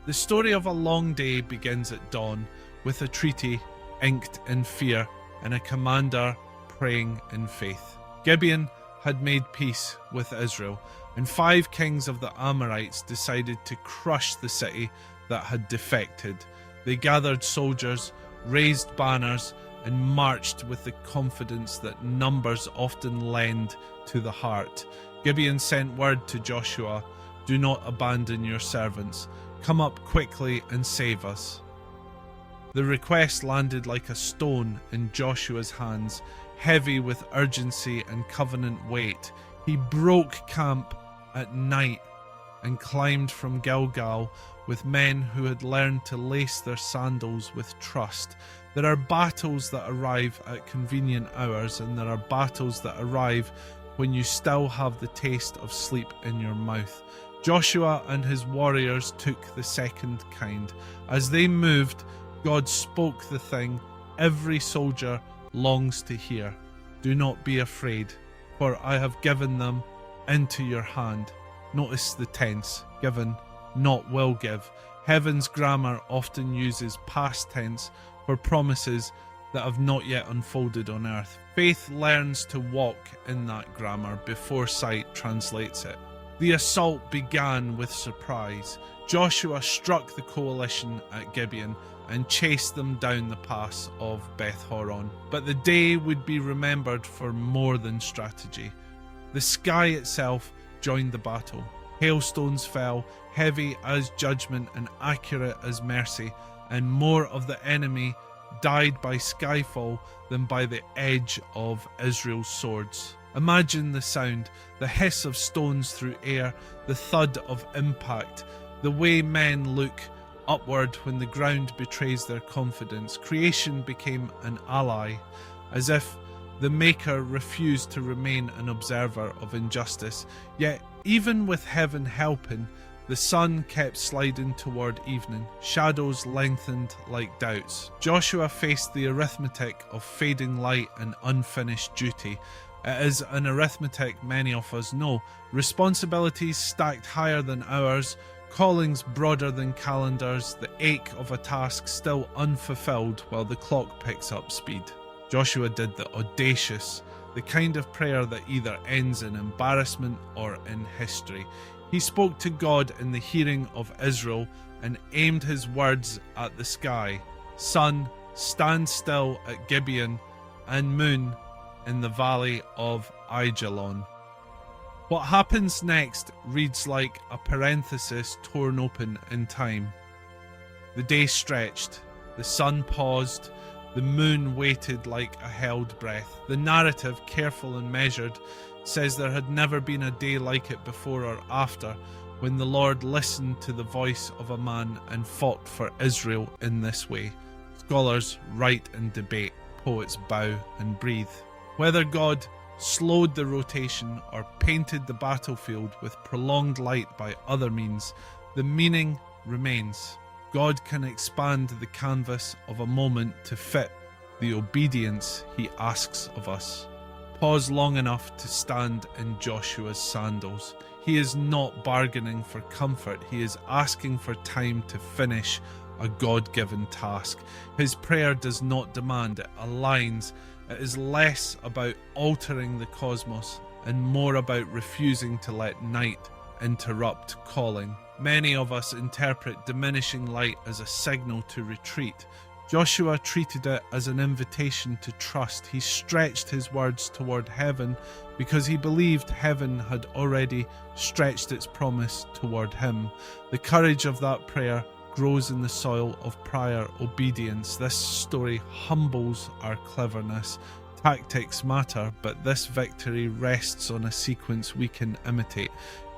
The story of a long day begins at dawn, with a treaty inked in fear and a commander praying in faith. Gibeon had made peace with Israel, and 5 kings of the Amorites decided to crush the city that had defected. They gathered soldiers, raised banners, and marched with the confidence that numbers often lend to the heart. Gibeon sent word to Joshua, "Do not abandon your servants. Come up quickly and save us." The request landed like a stone in Joshua's hands, heavy with urgency and covenant weight. He broke camp at night and climbed from Gilgal with men who had learned to lace their sandals with trust. There are battles that arrive at convenient hours, and there are battles that arrive when you still have the taste of sleep in your mouth. Joshua and his warriors took the second kind. As they moved, God spoke the thing every soldier longs to hear. "Do not be afraid, for I have given them into your hand." Notice the tense, given, not will give. Heaven's grammar often uses past tense for promises that have not yet unfolded on earth. Faith learns to walk in that grammar before sight translates it. The assault began with surprise. Joshua struck the coalition at Gibeon and chased them down the pass of Beth Horon. But the day would be remembered for more than strategy. The sky itself joined the battle. Hailstones fell, heavy as judgment and accurate as mercy, and more of the enemy died by skyfall than by the edge of Israel's swords. Imagine the sound, the hiss of stones through air, the thud of impact, the way men look upward when the ground betrays their confidence. Creation became an ally, as if the Maker refused to remain an observer of injustice. Yet, even with heaven helping, the sun kept sliding toward evening. Shadows lengthened like doubts. Joshua faced the arithmetic of fading light and unfinished duty. It is an arithmetic many of us know. Responsibilities stacked higher than ours, callings broader than calendars, the ache of a task still unfulfilled while the clock picks up speed. Joshua did the audacious, the kind of prayer that either ends in embarrassment or in history. He spoke to God in the hearing of Israel and aimed his words at the sky. "Sun, stand still at Gibeon, and moon in the valley of Aijalon." What happens next reads like a parenthesis torn open in time. The day stretched, the sun paused, the moon waited like a held breath. The narrative, careful and measured, says there had never been a day like it before or after, when the Lord listened to the voice of a man and fought for Israel in this way. Scholars write and debate, poets bow and breathe. Whether God slowed the rotation or painted the battlefield with prolonged light by other means, the meaning remains. God can expand the canvas of a moment to fit the obedience he asks of us. Pause long enough to stand in Joshua's sandals. He is not bargaining for comfort, he is asking for time to finish a God-given task. His prayer does not demand, it aligns. It is less about altering the cosmos and more about refusing to let night interrupt calling. Many of us interpret diminishing light as a signal to retreat. Joshua treated it as an invitation to trust. He stretched his words toward heaven because he believed heaven had already stretched its promise toward him. The courage of that prayer grows in the soil of prior obedience. This story humbles our cleverness. Tactics matter, but this victory rests on a sequence we can imitate.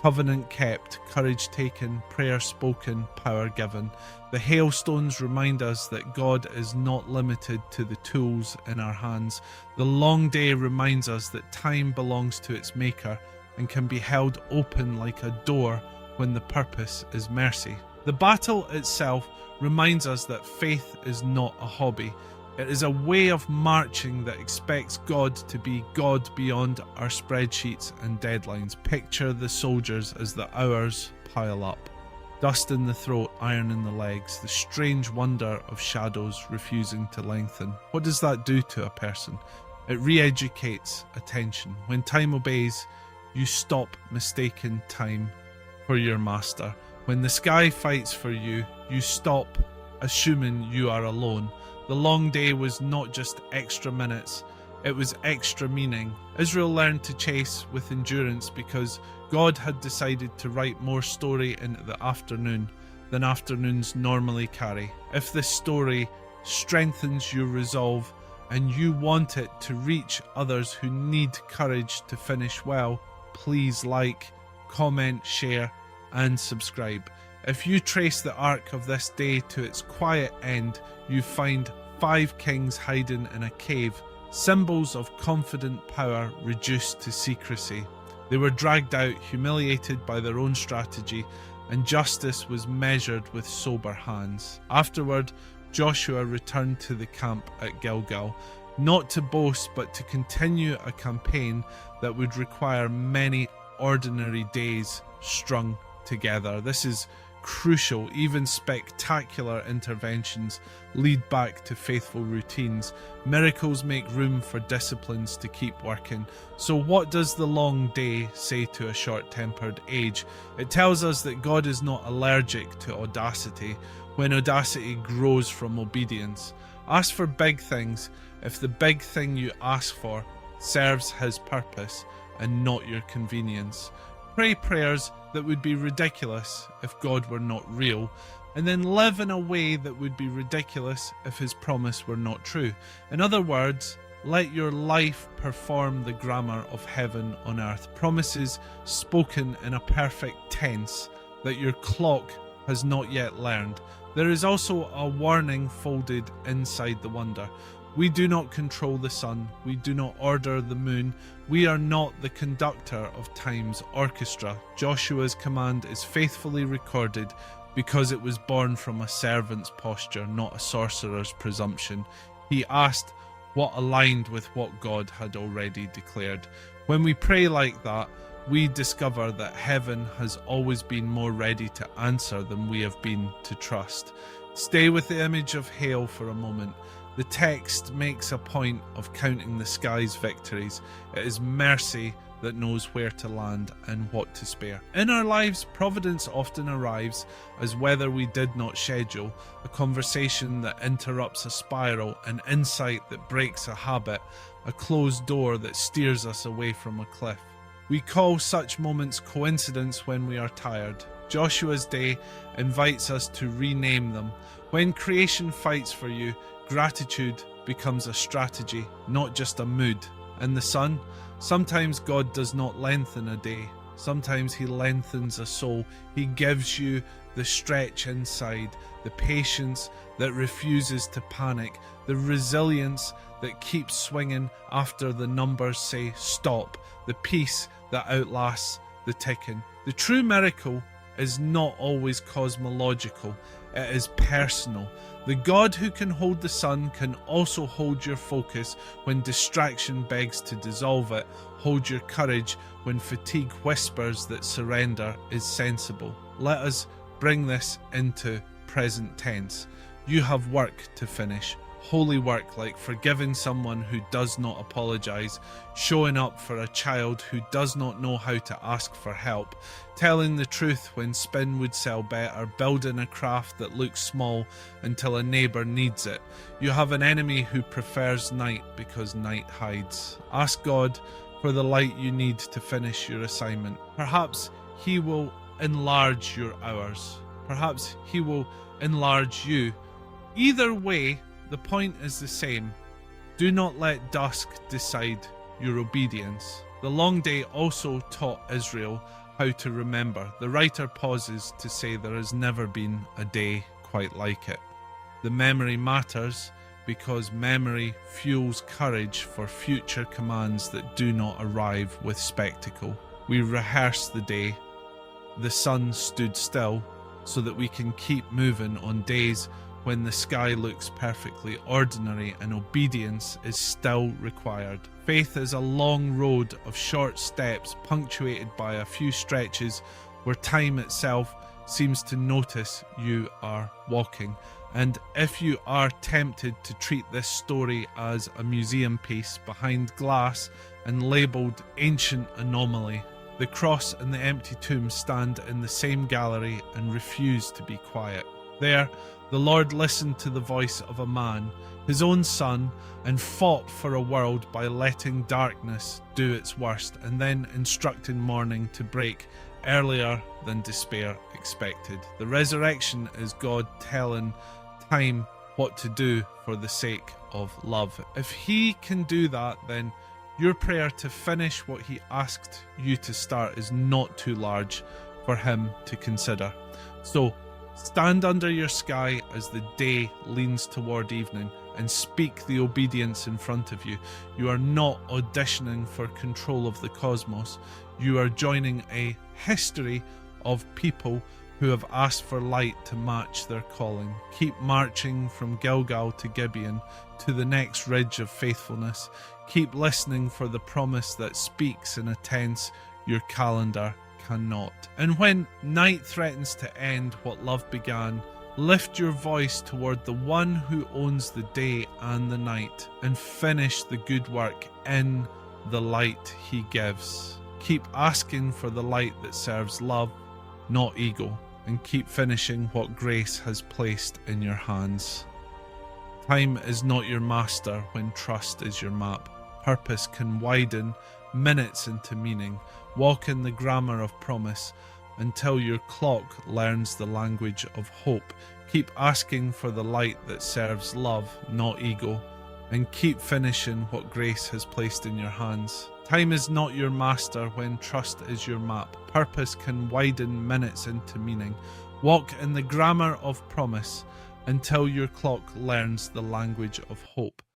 Covenant kept, courage taken, prayer spoken, power given. The hailstones remind us that God is not limited to the tools in our hands. The long day reminds us that time belongs to its maker and can be held open like a door when the purpose is mercy. The battle itself reminds us that faith is not a hobby. It is a way of marching that expects God to be God beyond our spreadsheets and deadlines. Picture the soldiers as the hours pile up. Dust in the throat, iron in the legs, the strange wonder of shadows refusing to lengthen. What does that do to a person? It re-educates attention. When time obeys, you stop mistaking time for your master. When the sky fights for you, you stop assuming you are alone. The long day was not just extra minutes, it was extra meaning. Israel learned to chase with endurance because God had decided to write more story in the afternoon than afternoons normally carry. If this story strengthens your resolve and you want it to reach others who need courage to finish well, please like, comment, share, and subscribe. If you trace the arc of this day to its quiet end, you find 5 kings hiding in a cave, symbols of confident power reduced to secrecy. They were dragged out, humiliated by their own strategy, and justice was measured with sober hands. Afterward, Joshua returned to the camp at Gilgal, not to boast but to continue a campaign that would require many ordinary days strung together. This is crucial. Even spectacular interventions lead back to faithful routines. Miracles make room for disciplines to keep working. So what does the long day say to a short-tempered age? It tells us that God is not allergic to audacity when audacity grows from obedience. Ask for big things if the big thing you ask for serves his purpose and not your convenience. Pray prayers that would be ridiculous if God were not real, and then live in a way that would be ridiculous if his promise were not true. In other words, let your life perform the grammar of heaven on earth. Promises spoken in a perfect tense that your clock has not yet learned. There is also a warning folded inside the wonder. We do not control the sun. We do not order the moon. We are not the conductor of time's orchestra. Joshua's command is faithfully recorded because it was born from a servant's posture, not a sorcerer's presumption. He asked what aligned with what God had already declared. When we pray like that, we discover that heaven has always been more ready to answer than we have been to trust. Stay with the image of hail for a moment. The text makes a point of counting the sky's victories. It is mercy that knows where to land and what to spare. In our lives, providence often arrives as weather we did not schedule, a conversation that interrupts a spiral, an insight that breaks a habit, a closed door that steers us away from a cliff. We call such moments coincidence when we are tired. Joshua's day invites us to rename them. When creation fights for you, gratitude becomes a strategy, not just a mood. And the sun, sometimes God does not lengthen a day. Sometimes he lengthens a soul. He gives you the stretch inside, the patience that refuses to panic, the resilience that keeps swinging after the numbers say stop, the peace that outlasts the ticking. The true miracle is not always cosmological, it is personal. The God who can hold the sun can also hold your focus when distraction begs to dissolve it. Hold your courage when fatigue whispers that surrender is sensible. Let us bring this into present tense. You have work to finish. Holy work like forgiving someone who does not apologize, showing up for a child who does not know how to ask for help, telling the truth when spin would sell better, building a craft that looks small until a neighbor needs it. You have an enemy who prefers night because night hides. Ask God for the light you need to finish your assignment. Perhaps he will enlarge your hours. Perhaps he will enlarge you. Either way, the point is the same. Do not let dusk decide your obedience. The long day also taught Israel how to remember. The writer pauses to say there has never been a day quite like it. The memory matters because memory fuels courage for future commands that do not arrive with spectacle. We rehearse the day. The sun stood still so that we can keep moving on days when the sky looks perfectly ordinary and obedience is still required. Faith is a long road of short steps punctuated by a few stretches where time itself seems to notice you are walking. And if you are tempted to treat this story as a museum piece behind glass and labelled Ancient Anomaly, the cross and the empty tomb stand in the same gallery and refuse to be quiet. There, the Lord listened to the voice of a man, his own son, and fought for a world by letting darkness do its worst and then instructing morning to break earlier than despair expected. The resurrection is God telling time what to do for the sake of love. If he can do that, then your prayer to finish what he asked you to start is not too large for him to consider. So stand under your sky as the day leans toward evening and speak the obedience in front of you. You are not auditioning for control of the cosmos. You are joining a history of people who have asked for light to match their calling. Keep marching from Gilgal to Gibeon to the next ridge of faithfulness. Keep listening for the promise that speaks in a tense your calendar cannot. And when night threatens to end what love began, lift your voice toward the one who owns the day and the night and finish the good work in the light he gives. Keep asking for the light that serves love, not ego, and keep finishing what grace has placed in your hands. Time is not your master when trust is your map. Purpose can widen minutes into meaning. Walk in the grammar of promise until your clock learns the language of hope. Keep asking for the light that serves love, not ego, and keep finishing what grace has placed in your hands. Time is not your master when trust is your map. Purpose can widen minutes into meaning. Walk in the grammar of promise until your clock learns the language of hope.